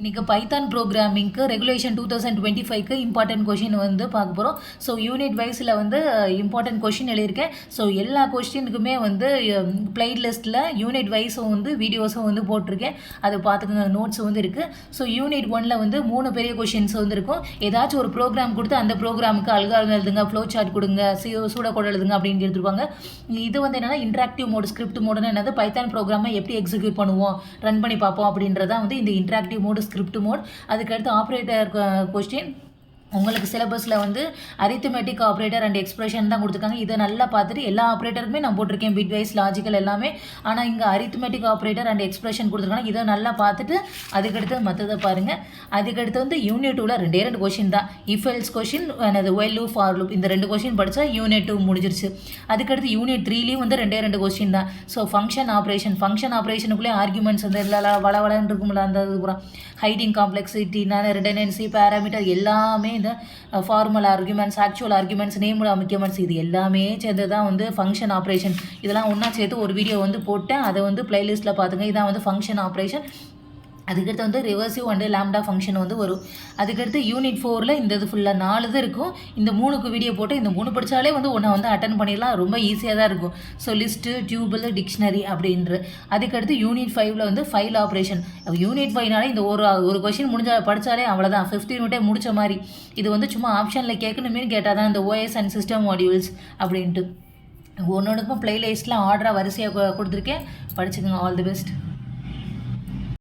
இன்றைக்கி Python ப்ரோக்ராமிங்க்கு regulation 2025க்கு important question வந்து பார்க்க போகிறோம். ஸோ யூனிட் வைஸில் வந்து இம்பார்ட்டன்ட் கொஷின் எழுதியிருக்கேன். ஸோ எல்லா கொஸ்டினுக்குமே வந்து பிளேலிஸ்ட்டில் யூனிட் வைஸும் வந்து வீடியோஸும் வந்து போட்டிருக்கேன். அதை பார்த்துக்கோங்க, நோட்ஸ் வந்து இருக்குது. ஸோ யூனிட் 1ல் வந்து 3 பெரிய கொஷின்ஸ் வந்து இருக்கும். ஏதாச்சும் ஒரு ப்ரோக்ராம் கொடுத்து அந்த ப்ரோக்ராமுக்கு அல்காரிதம் எழுதுங்க, ஃப்ளோ சார்ட் கொடுங்க, சூடோகோட் எழுதுங்க அப்படின்னு எடுத்துருப்பாங்க. இது வந்து என்னென்னா இன்ட்ராக்டிவ் மோட், ஸ்கிரிப்ட் மோடுன்னு என்னது, பைத்தான் ப்ரோக்ராமை எப்படி எக்ஸிக்யூட் பண்ணுவோம், ரன் பண்ணி பார்ப்போம் அப்படின்றதான் வந்து இந்த இன்ட்ராக்டிவ் மோடு, ஸ்கிரிப்ட் மோட். அதுக்கடுத்து ஆப்ரேட்டர் கொஸ்டின். உங்களுக்கு சிலபஸில் வந்து அரித்மெட்டிக் ஆப்ரேட்டர் அண்ட் எக்ஸ்பிரஷன் தான் கொடுத்துருக்காங்க. இதை நல்லா பார்த்துட்டு எல்லா ஆப்ரேட்டருக்குமே நான் போட்டிருக்கேன், பிட் வைஸ், லாஜிக்கல் எல்லாமே. ஆனால் இங்கே அரித்மெட்டிக் ஆப்ரேட்டர் அண்ட் எக்ஸ்பிரஷன் கொடுத்துருக்காங்க. இதை நல்லா பார்த்துட்டு அதுக்கடுத்து மற்றதை பாருங்கள். அதுக்கடுத்து வந்து யூனிட் 2ல் 2 கொஷின் தான். இஃப் எல்ஸ் கொஷின், அது ஒயில் லூப், ஃபார் லூப், இந்த 2 கொஷின் படித்தா யூனிட் 2 முடிஞ்சிருச்சு. அதுக்கடுத்து யூனிட் 3லேயும் வந்து 2 கொஷின் தான். ஸோ ஃபங்க்ஷன் ஆப்ரேஷனுக்குள்ளே ஆர்குமெண்ட்ஸ் வந்து வளன்னு இருக்கும்ல, அந்த இது பூரா ஹைடிங் காம்ப்ளெக்சிட்டி, ரிடண்டன்சி, பேராமீட்டர் எல்லாமே, இந்த formal arguments, actual arguments, name arguments, இது எல்லாமே சேர்ந்து தான் வந்து ஃபங்க்ஷன் ஆப்ரேஷன். இதெல்லாம் ஒன்றா சேர்த்து ஒரு வீடியோ வந்து போட்டேன், அதை வந்து பிளேலிஸ்ட்டில் பார்த்துங்க. இதான் வந்து ஃபங்க்ஷன் ஆப்ரேஷன். அதுக்கடுத்து வந்து ரிவர்சிவ் அண்டு லாம்டா ஃபங்க்ஷன் வந்து வரும். அதுக்கடுத்து யூனிட் 4ல் இந்த இது ஃபுல்லாக 4 இது இருக்கும். இந்த 3க்கு வீடியோ போட்டு இந்த 3 படித்தாலே வந்து ஒன்றை வந்து அட்டன் பண்ணிடலாம். ரொம்ப ஈஸியாக தான் இருக்கும். ஸோ லிஸ்ட்டு, டியூபிள், டிக்ஷனரி அப்படின்ற. அதுக்கடுத்து யூனிட் 5ல் வந்து ஃபைல் ஆப்ரேஷன். யூனிட் 5நாலே இந்த ஒரு கொஷின் படித்தாலே அவ்வளோதான், 15 மினிட்டே முடித்த மாதிரி. இது வந்து சும்மா ஆப்ஷனில் கேட்கணுமே கேட்டால் தான் இந்த ஓஎஸ் அண்ட் சிஸ்டம் மாடியூல்ஸ் அப்படின்ட்டு ஒன்றுக்கும் பிளேலிஸ்ட்டில் ஆர்டராக வரிசையாக கொடுத்துருக்கேன். படிச்சுக்கோங்க. All the best.